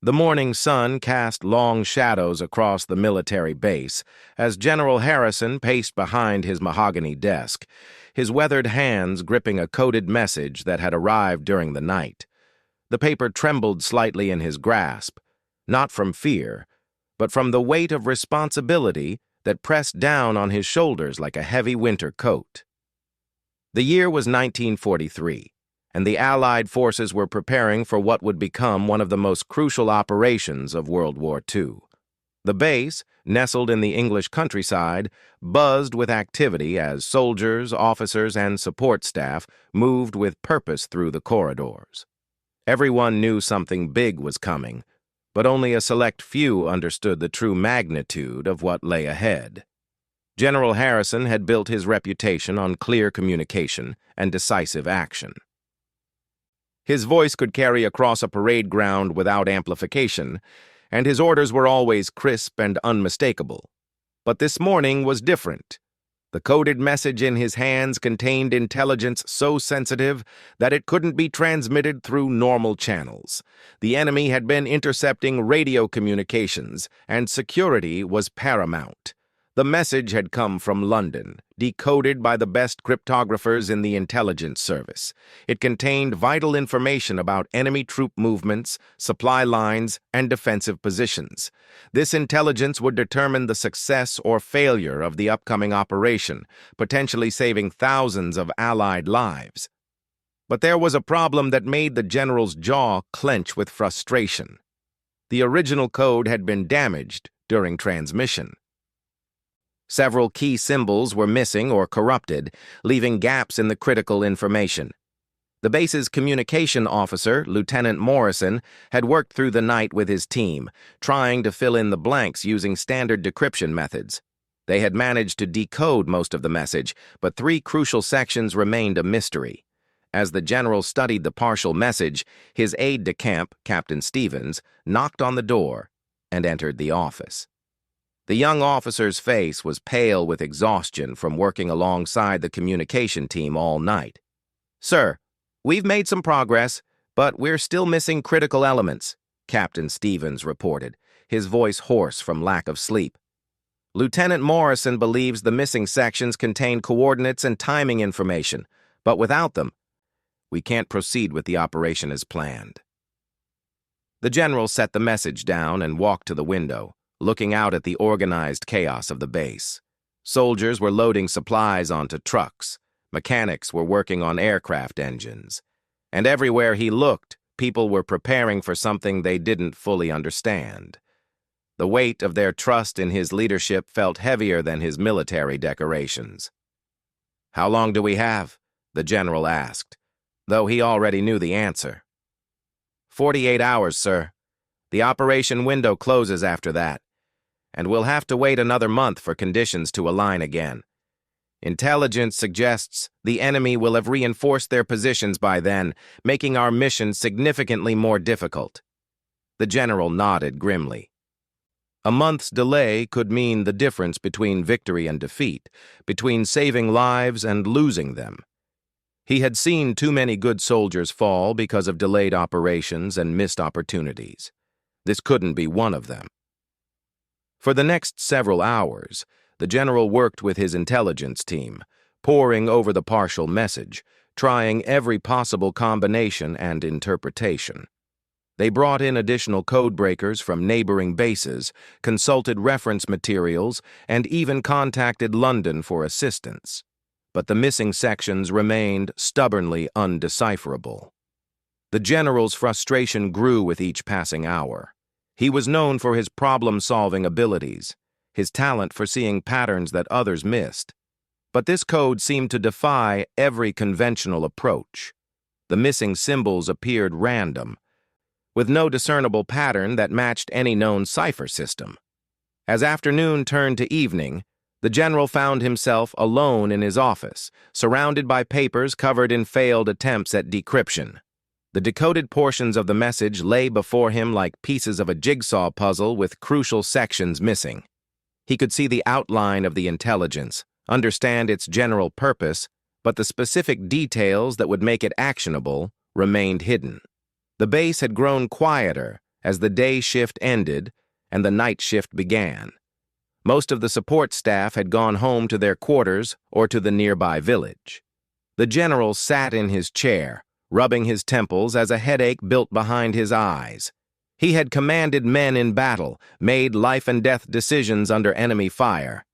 The morning sun cast long shadows across the military base as General Harrison paced behind his mahogany desk, his weathered hands gripping a coded message that had arrived during the night. The paper trembled slightly in his grasp, not from fear, but from the weight of responsibility that pressed down on his shoulders like a heavy winter coat. The year was 1943. And the Allied forces were preparing for what would become one of the most crucial operations of World War II. The base, nestled in the English countryside, buzzed with activity as soldiers, officers, and support staff moved with purpose through the corridors. Everyone knew something big was coming, but only a select few understood the true magnitude of what lay ahead. General Harrison had built his reputation on clear communication and decisive action. His voice could carry across a parade ground without amplification, and his orders were always crisp and unmistakable. But this morning was different. The coded message in his hands contained intelligence so sensitive that it couldn't be transmitted through normal channels. The enemy had been intercepting radio communications, and security was paramount. The message had come from London, decoded by the best cryptographers in the intelligence service. It contained vital information about enemy troop movements, supply lines, and defensive positions. This intelligence would determine the success or failure of the upcoming operation, potentially saving thousands of Allied lives. But there was a problem that made the general's jaw clench with frustration. The original code had been damaged during transmission. Several key symbols were missing or corrupted, leaving gaps in the critical information. The base's communication officer, Lieutenant Morrison, had worked through the night with his team, trying to fill in the blanks using standard decryption methods. They had managed to decode most of the message, but three crucial sections remained a mystery. As the general studied the partial message, his aide-de-camp, Captain Stevens, knocked on the door and entered the office. The young officer's face was pale with exhaustion from working alongside the communication team all night. "Sir, we've made some progress, but we're still missing critical elements," Captain Stevens reported, his voice hoarse from lack of sleep. "Lieutenant Morrison believes the missing sections contain coordinates and timing information, but without them, we can't proceed with the operation as planned." The general set the message down and walked to the window, looking out at the organized chaos of the base. Soldiers were loading supplies onto trucks. Mechanics were working on aircraft engines. And everywhere he looked, people were preparing for something they didn't fully understand. The weight of their trust in his leadership felt heavier than his military decorations. "How long do we have?" the general asked, though he already knew the answer. 48 hours, sir. The operation window closes after that, and we'll have to wait another month for conditions to align again. Intelligence suggests the enemy will have reinforced their positions by then, making our mission significantly more difficult. The general nodded grimly. A month's delay could mean the difference between victory and defeat, between saving lives and losing them. He had seen too many good soldiers fall because of delayed operations and missed opportunities. This couldn't be one of them. For the next several hours, the general worked with his intelligence team, poring over the partial message, trying every possible combination and interpretation. They brought in additional code breakers from neighboring bases, consulted reference materials, and even contacted London for assistance. But the missing sections remained stubbornly undecipherable. The general's frustration grew with each passing hour. He was known for his problem-solving abilities, his talent for seeing patterns that others missed. But this code seemed to defy every conventional approach. The missing symbols appeared random, with no discernible pattern that matched any known cipher system. As afternoon turned to evening, the general found himself alone in his office, surrounded by papers covered in failed attempts at decryption. The decoded portions of the message lay before him like pieces of a jigsaw puzzle with crucial sections missing. He could see the outline of the intelligence, understand its general purpose, but the specific details that would make it actionable remained hidden. The base had grown quieter, as the day shift ended and the night shift began. Most of the support staff had gone home to their quarters or to the nearby village. The general sat in his chair, rubbing his temples as a headache built behind his eyes. He had commanded men in battle, made life-and-death decisions under enemy fire.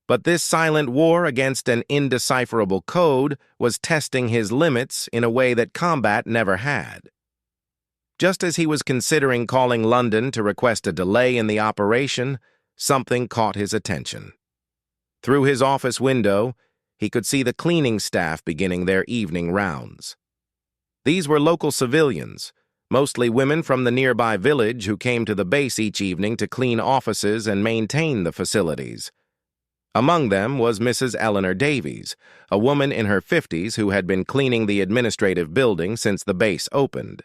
But this silent war against an indecipherable code was testing his limits in a way that combat never had. Just as he was considering calling London to request a delay in the operation, something caught his attention. Through his office window, he could see the cleaning staff beginning their evening rounds. These were local civilians, mostly women from the nearby village who came to the base each evening to clean offices and maintain the facilities. Among them was Mrs. Eleanor Davies, a woman in her 50s who had been cleaning the administrative building since the base opened.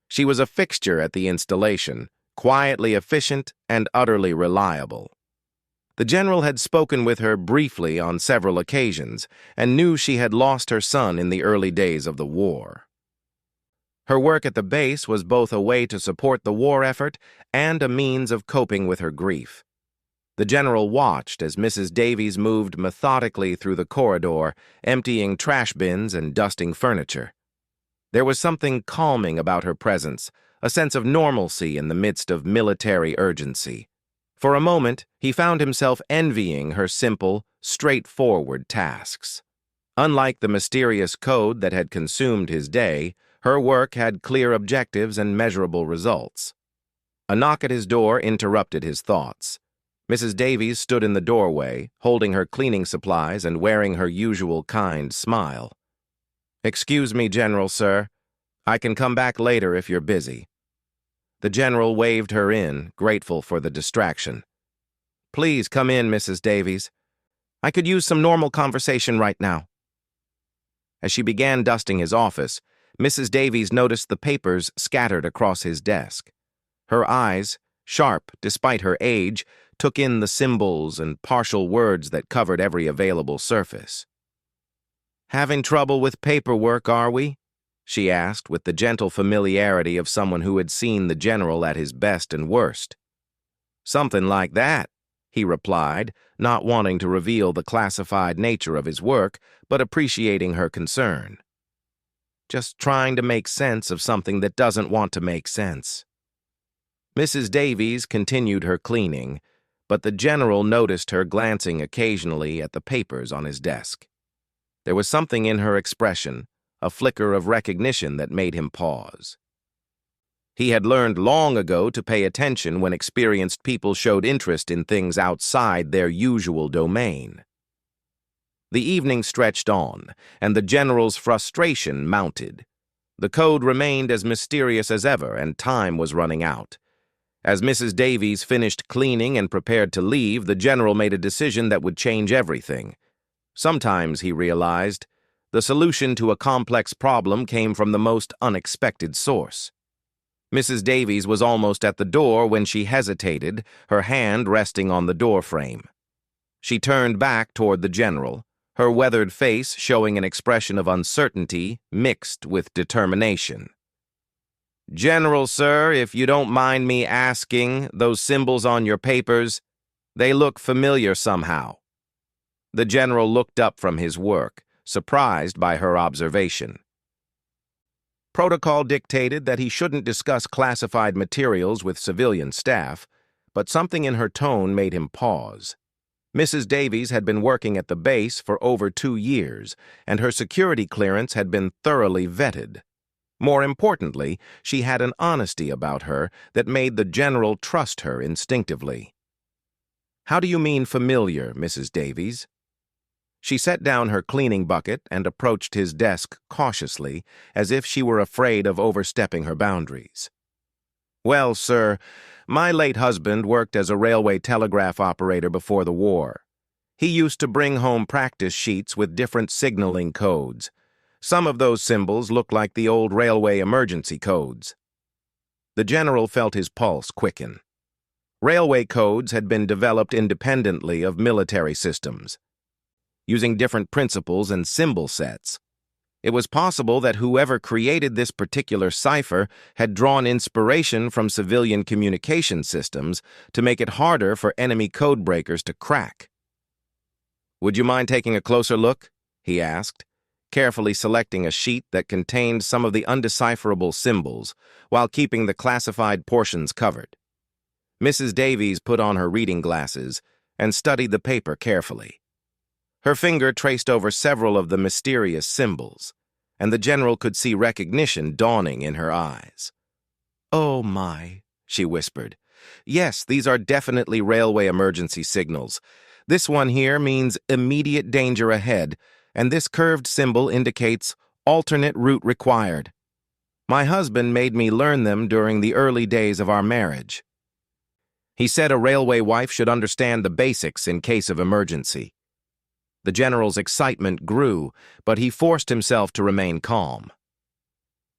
She was a fixture at the installation, quietly efficient and utterly reliable. The general had spoken with her briefly on several occasions and knew she had lost her son in the early days of the war. Her work at the base was both a way to support the war effort and a means of coping with her grief. The general watched as Mrs. Davies moved methodically through the corridor, emptying trash bins and dusting furniture. There was something calming about her presence, a sense of normalcy in the midst of military urgency. For a moment, he found himself envying her simple, straightforward tasks. Unlike the mysterious code that had consumed his day, her work had clear objectives and measurable results. A knock at his door interrupted his thoughts. Mrs. Davies stood in the doorway, holding her cleaning supplies and wearing her usual kind smile. "Excuse me, General, sir. I can come back later if you're busy." The general waved her in, grateful for the distraction. "Please come in, Mrs. Davies. I could use some normal conversation right now." As she began dusting his office, Mrs. Davies noticed the papers scattered across his desk. Her eyes, sharp despite her age, took in the symbols and partial words that covered every available surface. "Having trouble with paperwork, are we?" she asked with the gentle familiarity of someone who had seen the general at his best and worst. "Something like that," he replied, not wanting to reveal the classified nature of his work, but appreciating her concern. "Just trying to make sense of something that doesn't want to make sense." Mrs. Davies continued her cleaning, but the general noticed her glancing occasionally at the papers on his desk. There was something in her expression, a flicker of recognition that made him pause. He had learned long ago to pay attention when experienced people showed interest in things outside their usual domain. The evening stretched on, and the general's frustration mounted. The code remained as mysterious as ever, and time was running out. As Mrs. Davies finished cleaning and prepared to leave, the general made a decision that would change everything. Sometimes, he realized, the solution to a complex problem came from the most unexpected source. Mrs. Davies was almost at the door when she hesitated, her hand resting on the doorframe. She turned back toward the general, her weathered face showing an expression of uncertainty mixed with determination. "General, sir, if you don't mind me asking, those symbols on your papers, they look familiar somehow." The general looked up from his work, surprised by her observation. Protocol dictated that he shouldn't discuss classified materials with civilian staff, but something in her tone made him pause. Mrs. Davies had been working at the base for over 2 years, and her security clearance had been thoroughly vetted. More importantly, she had an honesty about her that made the general trust her instinctively. "How do you mean familiar, Mrs. Davies?" She set down her cleaning bucket and approached his desk cautiously, as if she were afraid of overstepping her boundaries. "Well, sir, my late husband worked as a railway telegraph operator before the war. He used to bring home practice sheets with different signaling codes. Some of those symbols look like the old railway emergency codes." The general felt his pulse quicken. Railway codes had been developed independently of military systems, using different principles and symbol sets. It was possible that whoever created this particular cipher had drawn inspiration from civilian communication systems to make it harder for enemy codebreakers to crack. "Would you mind taking a closer look?" he asked, carefully selecting a sheet that contained some of the undecipherable symbols while keeping the classified portions covered. Mrs. Davies put on her reading glasses and studied the paper carefully. Her finger traced over several of the mysterious symbols, and the general could see recognition dawning in her eyes. "Oh my," she whispered. "Yes, these are definitely railway emergency signals. This one here means immediate danger ahead, and this curved symbol indicates alternate route required. My husband made me learn them during the early days of our marriage. He said a railway wife should understand the basics in case of emergency." The general's excitement grew, but he forced himself to remain calm.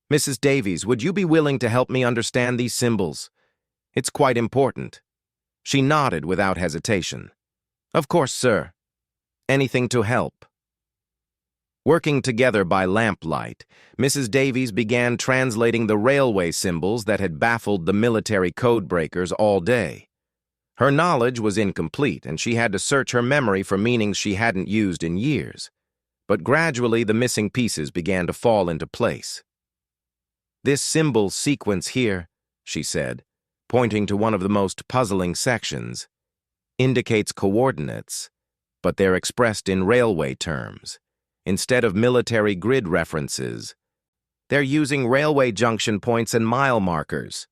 "Mrs. Davies, would you be willing to help me understand these symbols? It's quite important." She nodded without hesitation. "Of course, sir. Anything to help." Working together by lamplight, Mrs. Davies began translating the railway symbols that had baffled the military codebreakers all day. Her knowledge was incomplete, and she had to search her memory for meanings she hadn't used in years. But gradually, the missing pieces began to fall into place. "This symbol sequence here," she said, pointing to one of the most puzzling sections, "indicates coordinates, but they're expressed in railway terms. Instead of military grid references, they're using railway junction points and mile markers."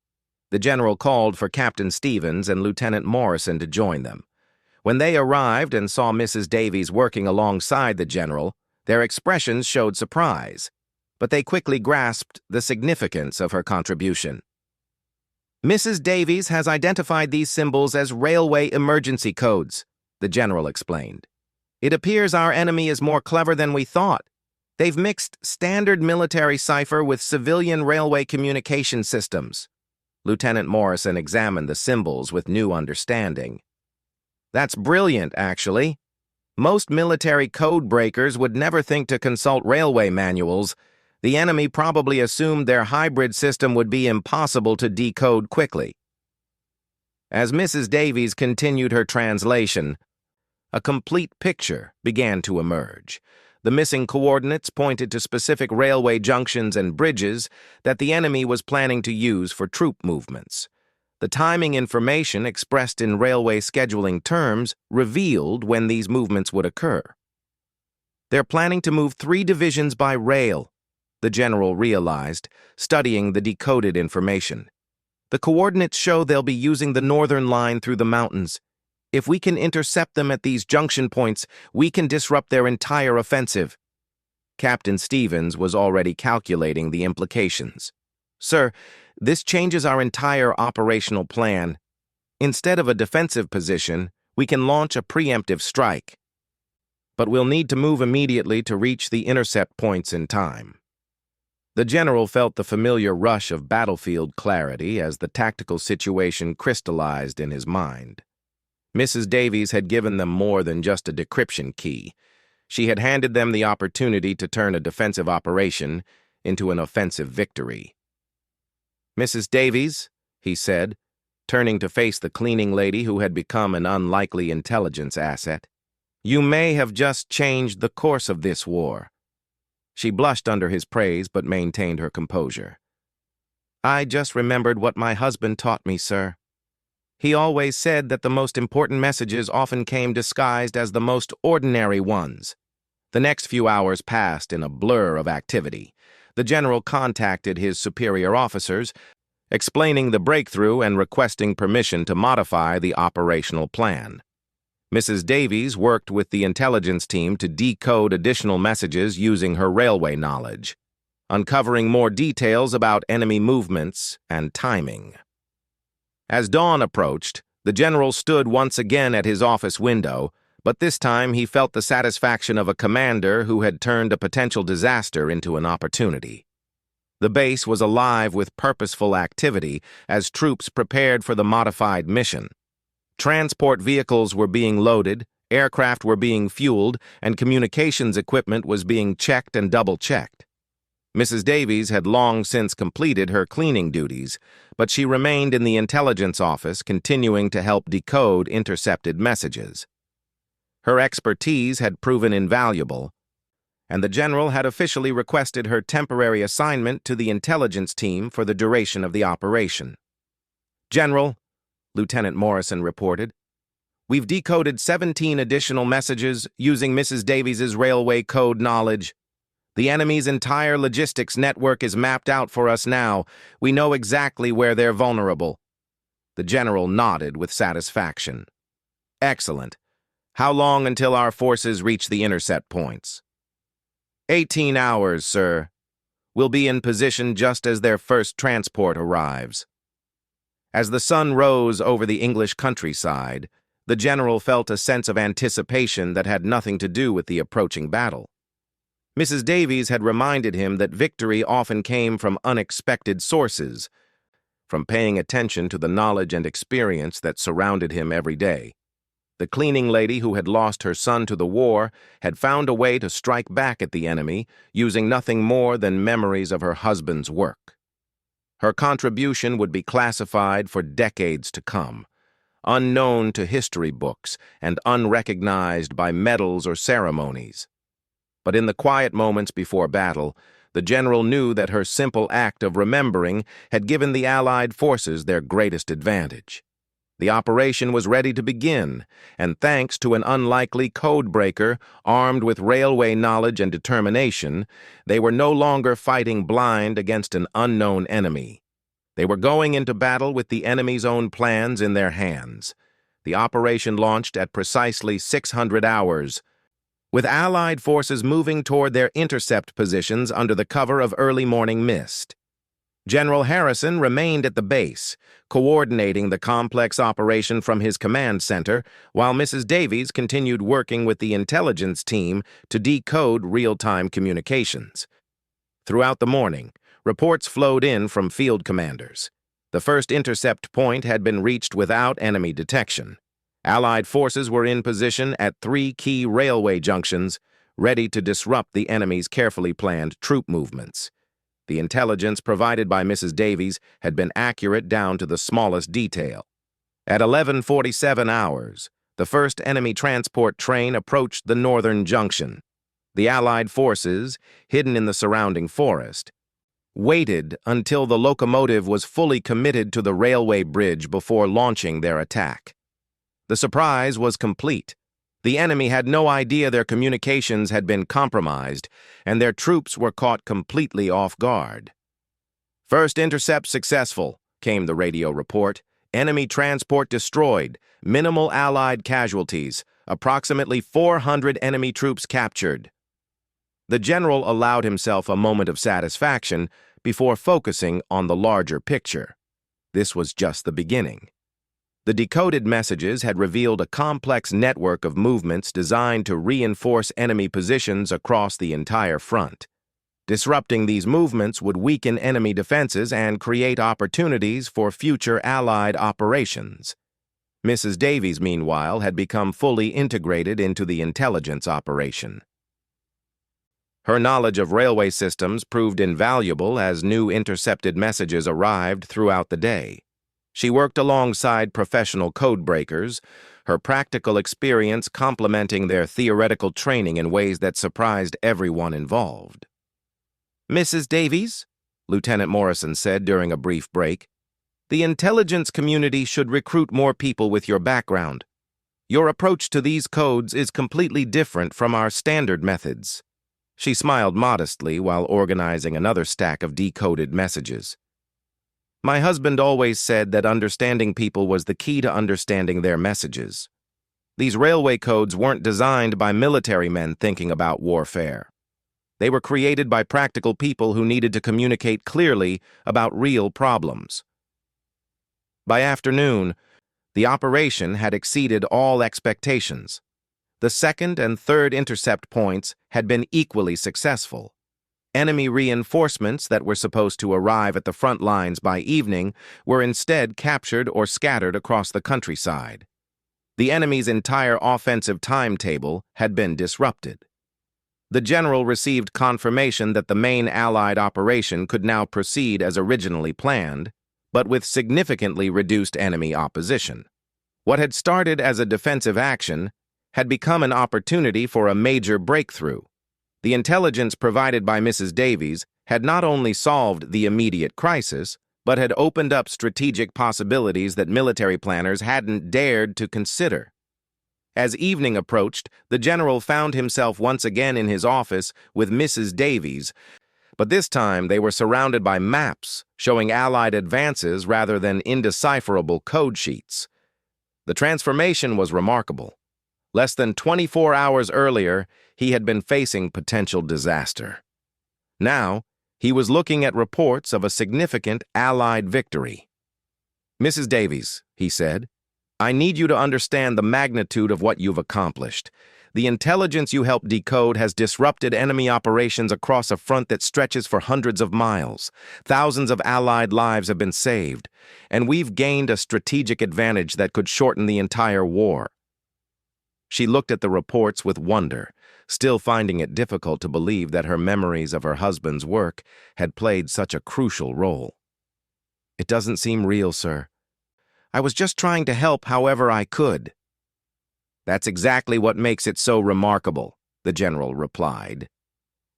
The general called for Captain Stevens and Lieutenant Morrison to join them. When they arrived and saw Mrs. Davies working alongside the general, their expressions showed surprise, but they quickly grasped the significance of her contribution. "Mrs. Davies has identified these symbols as railway emergency codes," the general explained. "It appears our enemy is more clever than we thought. They've mixed standard military cipher with civilian railway communication systems." Lieutenant Morrison examined the symbols with new understanding. "That's brilliant, actually. Most military code breakers would never think to consult railway manuals. The enemy probably assumed their hybrid system would be impossible to decode quickly." As Mrs. Davies continued her translation, a complete picture began to emerge. The missing coordinates pointed to specific railway junctions and bridges that the enemy was planning to use for troop movements. The timing information expressed in railway scheduling terms revealed when these movements would occur. "They're planning to move 3 divisions by rail," the general realized, studying the decoded information. "The coordinates show they'll be using the northern line through the mountains. If we can intercept them at these junction points, we can disrupt their entire offensive." Captain Stevens was already calculating the implications. "Sir, this changes our entire operational plan. Instead of a defensive position, we can launch a preemptive strike. But we'll need to move immediately to reach the intercept points in time." The general felt the familiar rush of battlefield clarity as the tactical situation crystallized in his mind. Mrs. Davies had given them more than just a decryption key. She had handed them the opportunity to turn a defensive operation into an offensive victory. "Mrs. Davies," he said, turning to face the cleaning lady who had become an unlikely intelligence asset, "you may have just changed the course of this war." She blushed under his praise but maintained her composure. "I just remembered what my husband taught me, sir. He always said that the most important messages often came disguised as the most ordinary ones." The next few hours passed in a blur of activity. The general contacted his superior officers, explaining the breakthrough and requesting permission to modify the operational plan. Mrs. Davies worked with the intelligence team to decode additional messages using her railway knowledge, uncovering more details about enemy movements and timing. As dawn approached, the general stood once again at his office window, but this time he felt the satisfaction of a commander who had turned a potential disaster into an opportunity. The base was alive with purposeful activity as troops prepared for the modified mission. Transport vehicles were being loaded, aircraft were being fueled, and communications equipment was being checked and double-checked. Mrs. Davies had long since completed her cleaning duties, but she remained in the intelligence office continuing to help decode intercepted messages. Her expertise had proven invaluable, and the general had officially requested her temporary assignment to the intelligence team for the duration of the operation. "General," Lieutenant Morrison reported, "we've decoded 17 additional messages using Mrs. Davies's railway code knowledge. The enemy's entire logistics network is mapped out for us now. We know exactly where they're vulnerable." The general nodded with satisfaction. "Excellent. How long until our forces reach the intercept points?" 18 hours, sir. We'll be in position just as their first transport arrives." As the sun rose over the English countryside, the general felt a sense of anticipation that had nothing to do with the approaching battle. Mrs. Davies had reminded him that victory often came from unexpected sources, from paying attention to the knowledge and experience that surrounded him every day. The cleaning lady who had lost her son to the war had found a way to strike back at the enemy using nothing more than memories of her husband's work. Her contribution would be classified for decades to come, unknown to history books and unrecognized by medals or ceremonies. But in the quiet moments before battle, the general knew that her simple act of remembering had given the Allied forces their greatest advantage. The operation was ready to begin, and thanks to an unlikely codebreaker armed with railway knowledge and determination, they were no longer fighting blind against an unknown enemy. They were going into battle with the enemy's own plans in their hands. The operation launched at precisely 600 hours, with Allied forces moving toward their intercept positions under the cover of early morning mist. General Harrison remained at the base, coordinating the complex operation from his command center, while Mrs. Davies continued working with the intelligence team to decode real-time communications. Throughout the morning, reports flowed in from field commanders. The first intercept point had been reached without enemy detection. Allied forces were in position at 3 key railway junctions, ready to disrupt the enemy's carefully planned troop movements. The intelligence provided by Mrs. Davies had been accurate down to the smallest detail. At 11:47 hours, the first enemy transport train approached the northern junction. The Allied forces, hidden in the surrounding forest, waited until the locomotive was fully committed to the railway bridge before launching their attack. The surprise was complete. The enemy had no idea their communications had been compromised, and their troops were caught completely off guard. "First intercept successful," came the radio report. "Enemy transport destroyed. Minimal Allied casualties. Approximately 400 enemy troops captured." The general allowed himself a moment of satisfaction before focusing on the larger picture. This was just the beginning. The decoded messages had revealed a complex network of movements designed to reinforce enemy positions across the entire front. Disrupting these movements would weaken enemy defenses and create opportunities for future Allied operations. Mrs. Davies, meanwhile, had become fully integrated into the intelligence operation. Her knowledge of railway systems proved invaluable as new intercepted messages arrived throughout the day. She worked alongside professional codebreakers, her practical experience complementing their theoretical training in ways that surprised everyone involved. "Mrs. Davies," Lieutenant Morrison said during a brief break, "the intelligence community should recruit more people with your background. Your approach to these codes is completely different from our standard methods." She smiled modestly while organizing another stack of decoded messages. "My husband always said that understanding people was the key to understanding their messages. These railway codes weren't designed by military men thinking about warfare. They were created by practical people who needed to communicate clearly about real problems." By afternoon, the operation had exceeded all expectations. The second and third intercept points had been equally successful. Enemy reinforcements that were supposed to arrive at the front lines by evening were instead captured or scattered across the countryside. The enemy's entire offensive timetable had been disrupted. The general received confirmation that the main Allied operation could now proceed as originally planned, but with significantly reduced enemy opposition. What had started as a defensive action had become an opportunity for a major breakthrough. The intelligence provided by Mrs. Davies had not only solved the immediate crisis, but had opened up strategic possibilities that military planners hadn't dared to consider. As evening approached, the general found himself once again in his office with Mrs. Davies, but this time they were surrounded by maps showing Allied advances rather than indecipherable code sheets. The transformation was remarkable. Less than 24 hours earlier, he had been facing potential disaster. Now, he was looking at reports of a significant Allied victory. "Mrs. Davies," he said, "I need you to understand the magnitude of what you've accomplished. The intelligence you helped decode has disrupted enemy operations across a front that stretches for hundreds of miles. Thousands of Allied lives have been saved, and we've gained a strategic advantage that could shorten the entire war." She looked at the reports with wonder, still finding it difficult to believe that her memories of her husband's work had played such a crucial role. "It doesn't seem real, sir. I was just trying to help however I could." "That's exactly what makes it so remarkable," the general replied.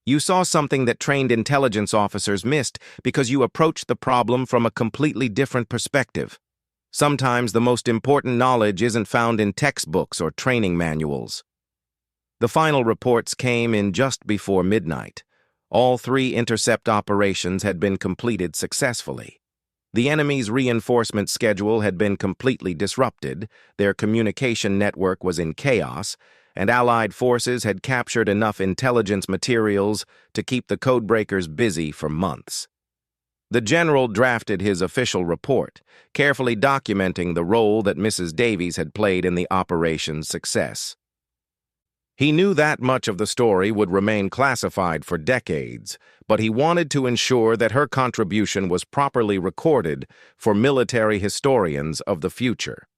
"You saw something that trained intelligence officers missed because you approached the problem from a completely different perspective. Sometimes the most important knowledge isn't found in textbooks or training manuals." The final reports came in just before midnight. All 3 intercept operations had been completed successfully. The enemy's reinforcement schedule had been completely disrupted, their communication network was in chaos, and Allied forces had captured enough intelligence materials to keep the codebreakers busy for months. The general drafted his official report, carefully documenting the role that Mrs. Davies had played in the operation's success. He knew that much of the story would remain classified for decades, but he wanted to ensure that her contribution was properly recorded for military historians of the future.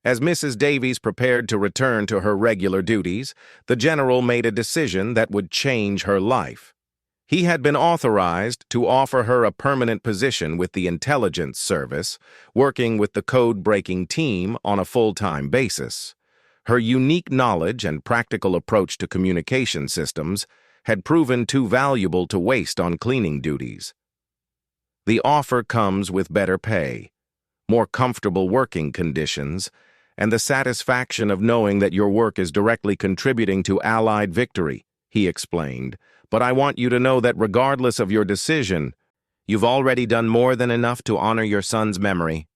As Mrs. Davies prepared to return to her regular duties, the general made a decision that would change her life. He had been authorized to offer her a permanent position with the intelligence service, working with the code-breaking team on a full-time basis. Her unique knowledge and practical approach to communication systems had proven too valuable to waste on cleaning duties. The offer comes with better pay, more comfortable working conditions, and the satisfaction of knowing that your work is directly contributing to Allied victory, he explained. "But I want you to know that regardless of your decision, you've already done more than enough to honor your son's memory."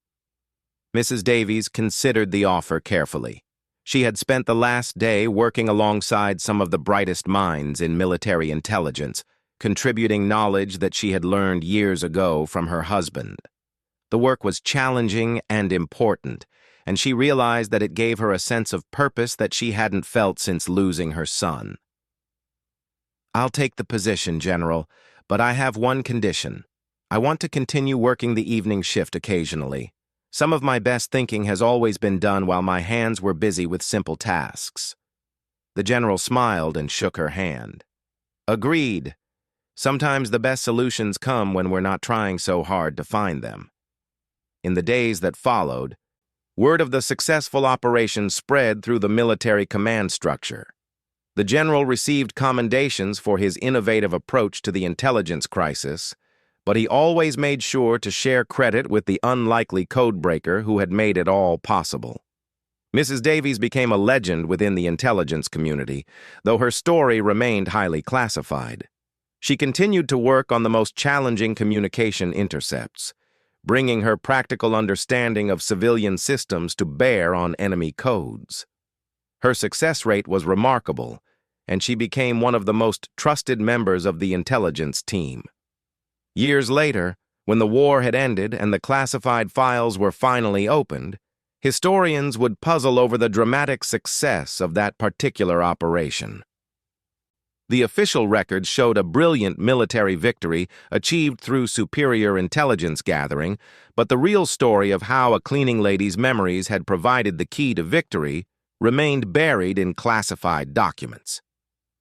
Mrs. Davies considered the offer carefully. She had spent the last day working alongside some of the brightest minds in military intelligence, contributing knowledge that she had learned years ago from her husband. The work was challenging and important, and she realized that it gave her a sense of purpose that she hadn't felt since losing her son. "I'll take the position, General, but I have one condition. I want to continue working the evening shift occasionally. Some of my best thinking has always been done while my hands were busy with simple tasks." The general smiled and shook her hand. "Agreed. Sometimes the best solutions come when we're not trying so hard to find them." In the days that followed, word of the successful operation spread through the military command structure. The general received commendations for his innovative approach to the intelligence crisis, but he always made sure to share credit with the unlikely codebreaker who had made it all possible. Mrs. Davies became a legend within the intelligence community, though her story remained highly classified. She continued to work on the most challenging communication intercepts, bringing her practical understanding of civilian systems to bear on enemy codes. Her success rate was remarkable, and she became one of the most trusted members of the intelligence team. Years later, when the war had ended and the classified files were finally opened, historians would puzzle over the dramatic success of that particular operation. The official records showed a brilliant military victory achieved through superior intelligence gathering, but the real story of how a cleaning lady's memories had provided the key to victory remained buried in classified documents.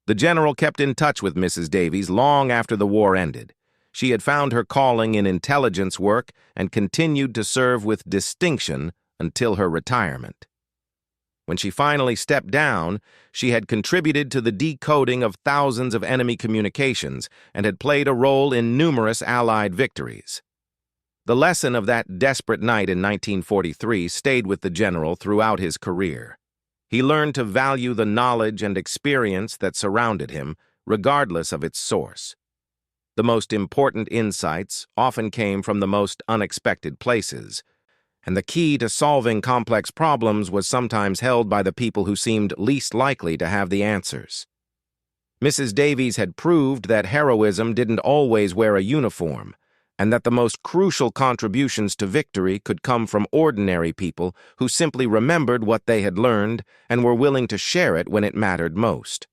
The general kept in touch with Mrs. Davies long after the war ended. She had found her calling in intelligence work and continued to serve with distinction until her retirement. When she finally stepped down, she had contributed to the decoding of thousands of enemy communications and had played a role in numerous Allied victories. The lesson of that desperate night in 1943 stayed with the general throughout his career. He learned to value the knowledge and experience that surrounded him, regardless of its source. The most important insights often came from the most unexpected places, and the key to solving complex problems was sometimes held by the people who seemed least likely to have the answers. Mrs. Davies had proved that heroism didn't always wear a uniform, and that the most crucial contributions to victory could come from ordinary people who simply remembered what they had learned and were willing to share it when it mattered most.